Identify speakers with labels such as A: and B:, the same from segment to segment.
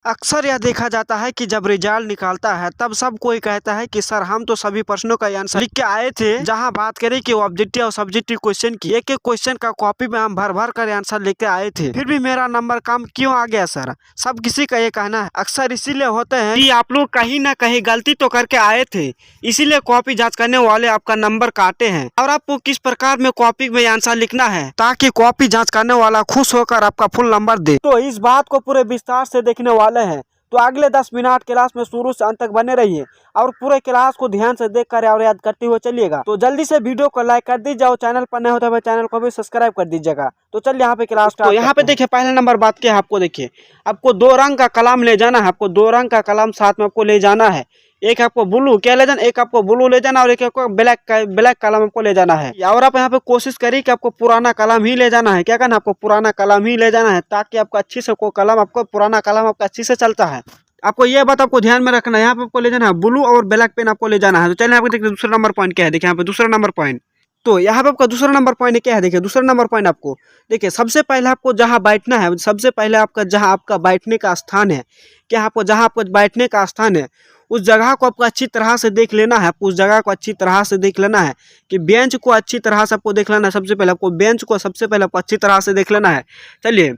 A: अक्सर यह देखा जाता है कि जब रिजल्ट निकालता है तब सब कोई कहता है कि सर हम तो सभी प्रश्नों का आंसर लिख के आए थे। जहां बात करें कि ऑब्जेक्टिव और सब्जेक्टिव क्वेश्चन की, एक एक क्वेश्चन का कॉपी में हम भर भर कर आंसर लेके आए थे, फिर भी मेरा नंबर कम क्यों आ गया सर? सब किसी का ये कहना है। अक्सर इसीलिए होते हैं कि आप लोग कहीं ना कहीं गलती तो करके आए थे, इसीलिए कॉपी जाँच करने वाले आपका नंबर काटे हैं। और आपको किस प्रकार में कॉपी में आंसर लिखना है ताकि कॉपी जाँच करने वाला खुश होकर आपका फुल नंबर दे, तो इस बात को पूरे विस्तार से देखने वाले हैं। तो अगले 10 मिनट क्लास में शुरू से अंत तक बने रहिए और पूरे क्लास को ध्यान से देखकर और याद करते हुए चलिएगा। तो जल्दी से वीडियो को लाइक कर दीजिए और चैनल पर नए होते हुए चैनल को भी सब्सक्राइब कर दीजिएगा। तो चलिए यहाँ पे क्लास तो यहाँ पे देखिए, पहले नंबर बात क्या है, आपको देखिए आपको 2 रंग का कलम ले जाना है। आपको 2 रंग का कलम साथ में आपको ले जाना है। एक आपको ब्लू क्या ले जाना, एक आपको ब्लू ले जाना और एक आपको ब्लैक कलम आपको ले जाना है। और आप यहाँ पे कोशिश करिए कि आपको पुराना कलम ही ले जाना है। क्या करना, आपको पुराना कलम ही ले जाना है ताकि आपको अच्छी से को कलम आपको पुराना कलम आपका अच्छी से चलता है। आपको ये बात आपको ध्यान में रखना है। यहाँ पे आपको ले जाना है ब्लू और ब्लैक पेन आपको ले जाना है। तो चलिए आपको देखिए दूसरा नंबर पॉइंट क्या है। देखिए यहाँ पे दूसरा नंबर पॉइंट, तो यहाँ पे आपका दूसरा नंबर पॉइंट क्या है। देखिए दूसरा नंबर पॉइंट आपको देखिए, सबसे पहले आपको जहाँ बैठना है, सबसे पहले आपका जहाँ आपका बैठने का स्थान है, क्या आपको जहाँ आपको बैठने का स्थान है उस जगह को आपको अच्छी तरह से देख लेना है। आपको उस जगह को अच्छी तरह से देख लेना है कि बेंच को अच्छी तरह से आपको देख लेना है। सबसे पहले आपको बेंच को सबसे पहले आपको अच्छी तरह से देख लेना है। चलिए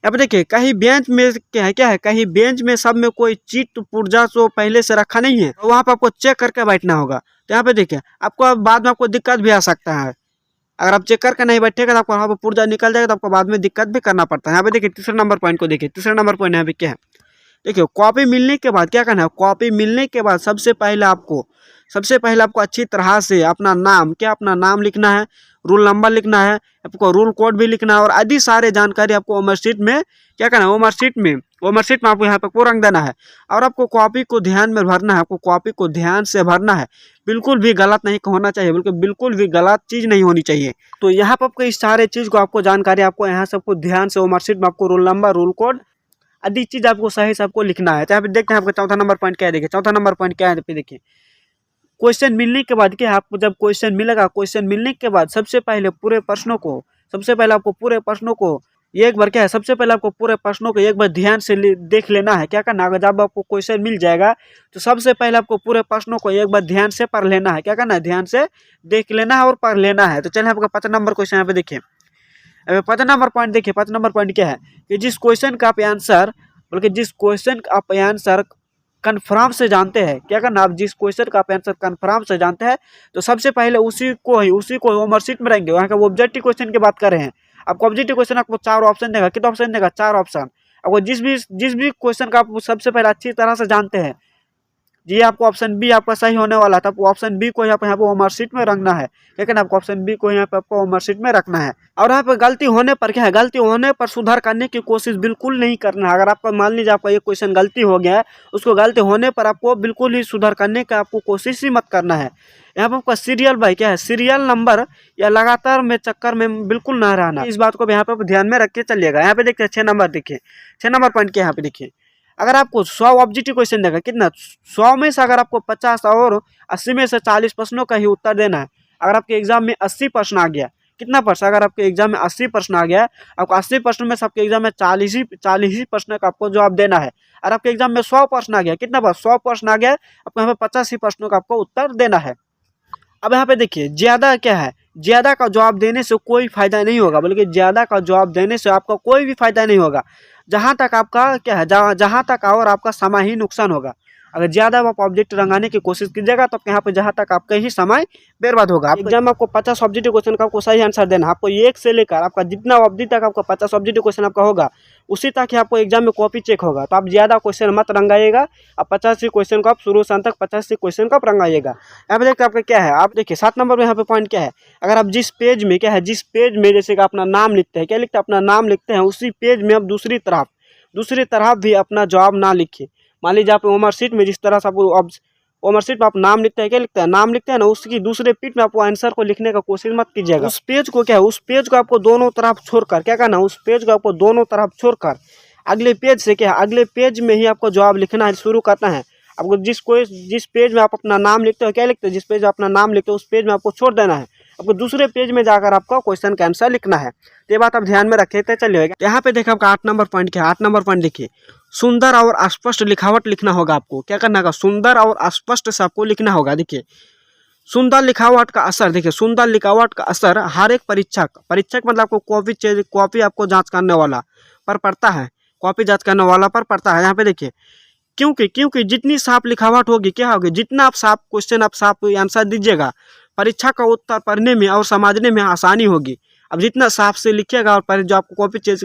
A: अब देखिए, कहीं बेंच में क्या है, कहीं बेंच में सब में कोई चीट पुर्जा तो पहले से रखा नहीं है, तो वहाँ पर आपको चेक करके बैठना होगा। तो यहाँ पे देखिए आपको बाद में आपको दिक्कत भी आ सकता है। अगर आप चेक करके नहीं बैठेगा तो आपको वहाँ पर पुर्जा निकल जाएगा, तो आपको बाद में दिक्कत भी करना पड़ता है। यहाँ पे देखिए तीसरे नंबर पॉइंट को देखिए, तीसरा नंबर पॉइंट यहाँ पे क्या है। देखिए कॉपी मिलने के बाद क्या करना है, कॉपी मिलने के बाद सबसे पहले आपको अच्छी तरह से अपना नाम, क्या अपना नाम लिखना है, रूल नंबर लिखना है, आपको रूल कोड भी लिखना है और आदि सारे जानकारी आपको मार्कशीट में क्या करना है, वो मार्कशीट में आपको यहाँ पे को रंग देना है। और आपको कॉपी को ध्यान में भरना है, आपको कॉपी को ध्यान से भरना है। बिल्कुल भी गलत नहीं होना चाहिए, बिल्कुल भी गलत चीज़ नहीं होनी चाहिए। तो यहाँ पर आपको इस सारे चीज़ को आपको जानकारी आपको यहाँ से आपको ध्यान से वो मार्कशीट में आपको रूल नंबर, रूल कोड आदि चीज आपको सही से आपको लिखना है। तो यहाँ पे देखते हैं आपका चौथा नंबर पॉइंट क्या है। देखिए चौथा नंबर पॉइंट क्या है, देखिए क्वेश्चन मिलने के बाद क्या, आपको जब क्वेश्चन मिलेगा, क्वेश्चन मिलने के बाद सबसे पहले आपको पूरे प्रश्नों को एक बार क्या है, सबसे पहले आपको पूरे प्रश्नों को एक बार ध्यान से देख लेना है। क्या करना, अगर जब आपको क्वेश्चन मिल जाएगा तो सबसे पहले आपको पूरे प्रश्नों को एक बार ध्यान से पढ़ लेना है। क्या करना है, ध्यान से देख लेना है और पढ़ लेना है। तो चलिए आपका 5 नंबर क्वेश्चन यहाँ पे देखिए, 5 नंबर पॉइंट देखिए। 5 नंबर पॉइंट क्या है कि जिस क्वेश्चन का आप आंसर, बल्कि जिस क्वेश्चन का आप आंसर कन्फर्म से जानते हैं, क्या करना, आप जिस क्वेश्चन का आप आंसर कन्फर्म से जानते हैं तो सबसे पहले उसी को मार्कशीट में रहेंगे। वहाँ का ऑब्जेक्टिव क्वेश्चन की बात कर रहे हैं। आपको ऑब्जेक्टिव क्वेश्चन आपको 4 ऑप्शन देगा। कितना ऑप्शन देगा, 4 ऑप्शन। आपको जिस भी क्वेश्चन का आप सबसे पहले अच्छी तरह से जानते हैं, जी आपको ऑप्शन बी आपका सही होने वाला था, आपको ऑप्शन बी को यहाँ पे मार्कशीट में रखना है। लेकिन आपको ऑप्शन बी को यहाँ पे आपको मार्कशीट में रखना है। और यहाँ पे गलती होने पर क्या है, गलती होने पर सुधार करने की कोशिश बिल्कुल नहीं करना है। अगर आपका मान लीजिए आपका एक क्वेश्चन गलती हो गया है, उसको गलती होने पर आपको बिल्कुल ही सुधार करने का आपको कोशिश ही मत करना है। यहाँ पे आपका सीरियल बाई क्या है, सीरियल नंबर या लगातार में चक्कर में बिल्कुल ना रहना, इस बात को यहाँ पे ध्यान में रख के चलिएगा। यहाँ पे देखिए 6 नंबर देखिए, 6 नंबर पॉइंट क्या यहाँ पे देखिए, अगर आपको 100 ऑब्जेक्टिव क्वेश्चन देगा, कितना 100 में से अगर आपको 50 और 80 में से 40 प्रश्नों का ही उत्तर देना है। अगर आपके एग्जाम में 80 प्रश्न आ गया, कितना प्रश्न, अगर आपके एग्जाम में 80 प्रश्न आ गया, आपको 80 प्रश्न में से आपके एग्जाम में 40 ही प्रश्न का आपको जवाब देना है। और आपके एग्जाम में 100 प्रश्न आ गया, कितना प्रश्न, 100 प्रश्न आ गया, आपको यहाँ पे 85 प्रश्नों का आपको उत्तर देना है। अब यहाँ पे देखिए ज्यादा क्या है, ज्यादा का जवाब देने से कोई फायदा नहीं होगा, बल्कि ज्यादा का जवाब देने से आपका कोई भी फायदा नहीं होगा। जहां तक आपका क्या है, जहां तक और आपका समय ही नुकसान होगा। अगर ज्यादा आप ऑब्जेक्ट रंगाने की कोशिश कीजिएगा तो यहाँ पे जहां तक आपका ही समय बर्बाद होगा। एग्जाम में आपको 50 ऑब्जेक्टिव क्वेश्चन का आपको सही आंसर देना है। आपको एक से लेकर आपका जितना अवधि तक आपका 50 ऑब्जेक्टिव क्वेश्चन आपका होगा, उसी तक ही आपको एग्जाम में कॉपी चेक होगा। तो आप ज्यादा क्वेश्चन मत रंगाइएगा। आप 50 क्वेश्चन को आप शुरू से अंत तक 50 क्वेश्चन को आप रंगाइएगा। यहाँ पे देखते आपका क्या है, आप देखिए 7 नंबर में यहाँ पे पॉइंट क्या है, अगर आप जिस पेज में क्या है, जिस पेज में जैसे कि अपना नाम लिखते हैं, क्या लिखते हैं, अपना नाम लिखते हैं, उसी पेज में आप दूसरी तरफ भी अपना जवाब ना लिखिए। मान लीजिए आप मार्कशीट में जिस तरह से आप मार्कशीट में आप नाम लिखते हैं, क्या लिखते हैं, नाम लिखते हैं ना, उसकी दूसरे पीठ में आप आंसर को लिखने का कोशिश मत कीजिएगा। उस पेज को क्या है, उस पेज को आपको दोनों तरफ छोड़कर क्या करना, उस पेज को आपको दोनों तरफ छोड़कर अगले पेज से क्या है, अगले पेज में ही आपको जवाब लिखना है, शुरू करना है। आपको जिस पेज में आप अपना नाम लिखते हो, क्या लिखते हो, जिस पेज में अपना नाम लिखते हो उस पेज में आपको छोड़ देना है। आपको दूसरे पेज में जाकर आपको क्वेश्चन का आंसर लिखना है। तो ये बात आप ध्यान में रखे तो चलिएगा। यहाँ पे देखिए आपका 8 नंबर पॉइंट क्या है। 8 नंबर पॉइंट देखिए, सुंदर और स्पष्ट लिखावट लिखना होगा। आपको क्या करना होगा, सुंदर और स्पष्ट से आपको लिखना होगा। देखिए सुंदर लिखावट का असर, देखिए सुंदर लिखावट का असर हर एक परीक्षक मतलब आपको कॉपी आपको जांच करने वाला पर पड़ता है, कॉपी जांच करने वाला पर पड़ता है। यहाँ पे देखिए क्योंकि जितनी साफ लिखावट होगी क्या होगी, जितना आप साफ क्वेश्चन आप साफ आंसर दीजिएगा, परीक्षा का उत्तर पढ़ने में और समझने में आसानी होगी। अब जितना साफ से लिखिएगा और पर जो आपको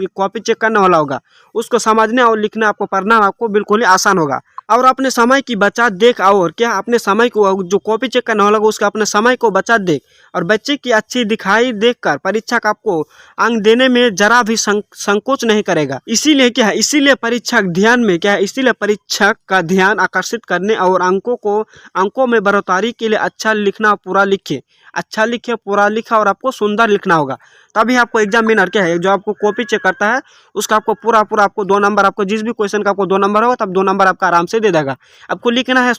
A: कॉपी चेक करने वाला होगा उसको समझने और लिखना आपको पढ़ना आपको बिल्कुल ही आसान होगा। और अपने समय की बचत देख, और क्या अपने समय को जो कॉपी चेक करने वाला होगा उसका अपने समय को बचत देख और बच्चे की अच्छी दिखाई देखकर परीक्षक आपको अंक देने में जरा भी संकोच नहीं करेगा। इसीलिए क्या है, इसीलिए परीक्षक ध्यान में क्या है, इसीलिए परीक्षक का ध्यान आकर्षित करने और अंकों में बढ़ोतरी के लिए अच्छा लिखना पूरा लिखे, अच्छा लिखे पूरा लिखा और आपको सुंदर लिखना होगा। तभी आपको एग्जामिनर क्या है जो आपको कॉपी चेक करता है उसका आपको पूरा आपको 2 नंबर, आपको जिस भी क्वेश्चन का आपको 2 नंबर होगा तब 2 नंबर आपका आराम से दे देगा। आपको लिखना है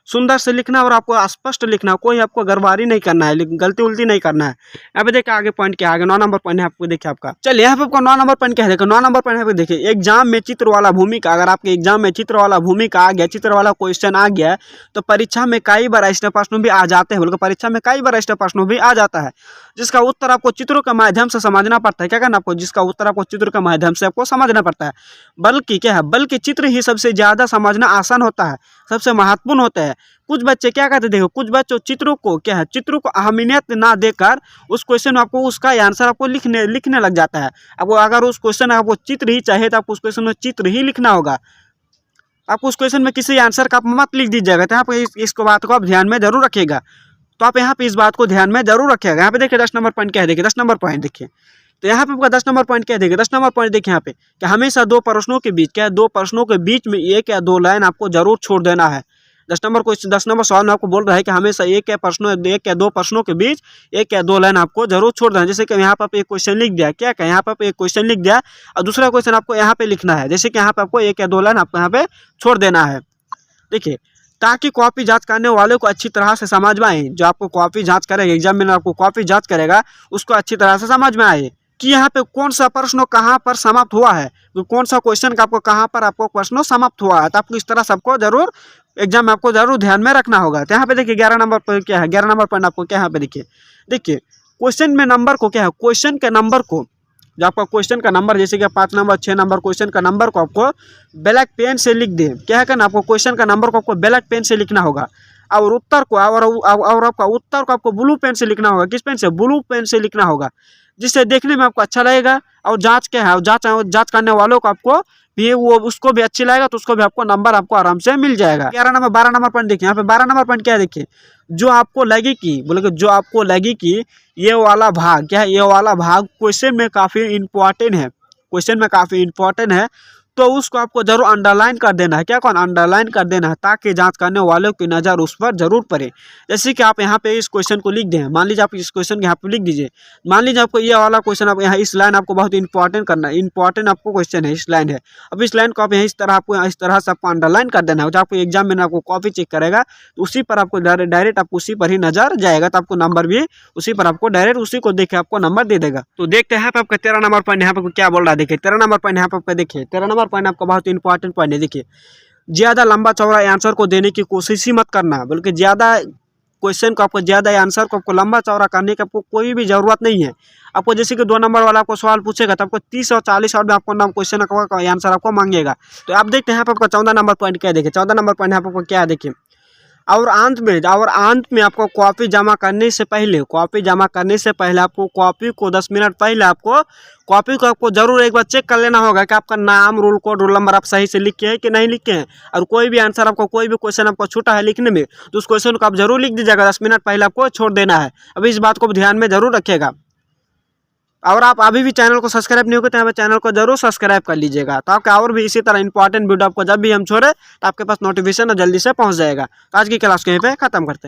A: सुंदर से लिखना और आपको स्पष्ट लिखना, कोई आपको गड़बड़ी नहीं करना है, गलती उल्टी नहीं करना है। यहाँ पे देखिए आगे पॉइंट क्या है, आगे 9 नंबर पॉइंट है आपको। देखिए आपका चलिए यहाँ पे आपको 9 नंबर पॉइंट क्या है, देखो 9 नंबर पॉइंट यहाँ पे देखिए, एग्जाम में चित्र वाला भूमिका, अगर आपके एग्जाम में चित्र वाला भूमिका आ गया, चित्र वाला क्वेश्चन आ गया तो परीक्षा में कई बार ऐसे प्रश्न भी आ जाते हैं, बल्कि परीक्षा में कई बार ऐसे प्रश्न भी आ जाता है जिसका उत्तर आपको चित्रों के माध्यम से समझना पड़ता है। क्या करना आपको, जिसका उत्तर आपको चित्र के माध्यम से आपको समझना पड़ता है। बल्कि क्या है, बल्कि चित्र ही सबसे ज़्यादा समझना आसान होता है, सबसे महत्वपूर्ण होता है। कुछ बच्चे क्या करते, देखो कुछ बच्चों चित्रों को क्या है, चित्रों को अहमियत ना देकर उस क्वेश्चन आपको उसका आंसर आपको लिखने लग जाता है। आपको अगर उस क्वेश्चन आपको चित्र ही चाहिए तो आपको उस क्वेश्चन में चित्र ही लिखना होगा। आपको उस क्वेश्चन में किसी आंसर का आप मत लिख दीजिएगा। तो यहाँ पे इसको बात को आप ध्यान में जरूर रखिएगा। तो आप यहाँ पे इस बात को ध्यान में जरूर रखिएगा। यहाँ पे देखिए 10 नंबर पॉइंट क्या है, देखिए 10 नंबर पॉइंट देखिए, तो यहाँ पे आपका 10 नंबर पॉइंट क्या देखिए, 10 नंबर पॉइंट देखिए यहाँ पे कि हमेशा 2 प्रश्नों के बीच क्या है, 2 प्रश्नों के बीच में 1 या 2 लाइन आपको जरूर छोड़ देना है। 10 नंबर सवाल में आपको बोल रहा है कि हमेशा 1 या 2 प्रश्नों के बीच 1 या 2 लाइन आपको जरूर छोड़ देना है। जैसे कि यहाँ पर एक क्वेश्चन लिख दिया, क्या यहाँ पर एक क्वेश्चन लिख दिया और दूसरा क्वेश्चन आपको यहाँ पे लिखना है। जैसे कि यहाँ पे आपको 1 या 2 लाइन आपको यहाँ पे छोड़ देना है। देखिए ताकि कॉपी जांच करने वाले को अच्छी तरह से समझ में आए, जो आपको कॉपी जांच करेगा, एग्जामिनर आपको कॉपी जांच करेगा उसको अच्छी तरह से समझ में आए कि यहाँ पे कौन सा प्रश्न कहाँ पर समाप्त हुआ है, कौन सा क्वेश्चन का आपको कहाँ पर आपको प्रश्न समाप्त हुआ है। तो आपको इस तरह सबको जरूर एग्जाम में आपको जरूर ध्यान में रखना होगा। तो यहाँ पे देखिए 11 नंबर पर क्या है, 11 नंबर पॉइंट आपको क्या यहाँ पे देखिए क्वेश्चन में नंबर को क्या है, क्वेश्चन के नंबर को, जो आपका क्वेश्चन का नंबर जैसे कि 5 नंबर 6 नंबर क्वेश्चन का नंबर को आपको ब्लैक पेन से लिख दे। क्या है करना, आपको क्वेश्चन का नंबर को आपको ब्लैक पेन से लिखना होगा और उत्तर को और आपका उत्तर को आपको ब्लू पेन से लिखना होगा। किस पेन से, ब्लू पेन से लिखना होगा, जिससे देखने में आपको अच्छा लगेगा और जांच क्या है, जांच करने वालों को आपको भी वो उसको भी अच्छी लगेगा, तो उसको भी आपको नंबर आपको आराम से मिल जाएगा। 12 नंबर पॉइंट देखिए, यहाँ पे 12 नंबर पॉइंट क्या है देखिए, जो आपको लगे कि ये वाला भाग क्या है, ये वाला भाग क्वेश्चन में काफ़ी इंपॉर्टेंट है, तो उसको आपको जरूर अंडरलाइन कर देना है। क्या कौन अंडरलाइन कर देना है, ताकि जांच करने वालों की नज़र उस पर जरूर पड़े। जैसे कि आप यहाँ पे इस क्वेश्चन को लिख दें, मान लीजिए आप इस क्वेश्चन के यहाँ पे लिख दीजिए, मान लीजिए आपको ये वाला क्वेश्चन आप यहाँ इस लाइन आपको बहुत इंपॉर्टेंट करना है, इंपॉर्टेंट आपको क्वेश्चन है, इस लाइन है। अब इस लाइन को आप यहाँ इस तरह से आपको अंडरलाइन कर देना है। जब आपको एग्जाम में आपको कॉपी चेक करेगा तो उसी पर आपको डायरेक्ट आपको उसी पर ही नजर जाएगा, तो आपको नंबर भी उसी पर आपको डायरेक्ट उसी को देख के आपको नंबर दे देगा। तो देखते हैं आपका 13 नंबर पॉइंट यहाँ पे क्या बोल रहा है। देखिए 13 नंबर पॉइंट यहाँ पे देखिए, 13 नंबर पॉइंट आपका बहुत इंपॉर्टेंट पॉइंट है। देखिए ज़्यादा लंबा चौड़ा आंसर को देने की कोशिश ही मत करना, बल्कि ज़्यादा क्वेश्चन को आपको ज़्यादा आंसर को आपको लंबा चौड़ा करने की आपको कोई भी ज़रूरत नहीं है। आपको जैसे कि 2 नंबर वाला आपको सवाल पूछेगा तो आपको 30 और 40 और में आपको क्वेश्चन का आंसर आपको मांगेगा। तो आप देखते हैं यहाँ पर आपका 14 नंबर पॉइंट क्या है। देखिए 14 नंबर पॉइंट यहाँ पर आपको क्या है, देखिए और अंत में आपको कॉपी जमा करने से पहले आपको कॉपी को 10 मिनट पहले आपको कॉपी को आपको जरूर एक बार चेक कर लेना होगा कि आपका नाम, रोल कोड, रोल नंबर आप सही से लिखे हैं कि नहीं लिखे हैं। और कोई भी आंसर आपको, कोई भी क्वेश्चन आपको छूटा है लिखने में तो उस क्वेश्चन को आप जरूर लिख दीजिएगा, 10 मिनट पहले आपको छोड़ देना है। अभी इस बात को ध्यान में जरूर रखिएगा। और आप अभी भी चैनल को सब्सक्राइब नहीं होगा तो यहाँ पे चैनल को जरूर सब्सक्राइब कर लीजिएगा, तो आपका और भी इसी तरह इंपॉर्टेंट वीडियो आपको जब भी हम छोड़े तो आपके पास नोटिफिकेशन जल्दी से पहुँच जाएगा। तो आज की क्लास को यहीं पे खत्म करते हैं।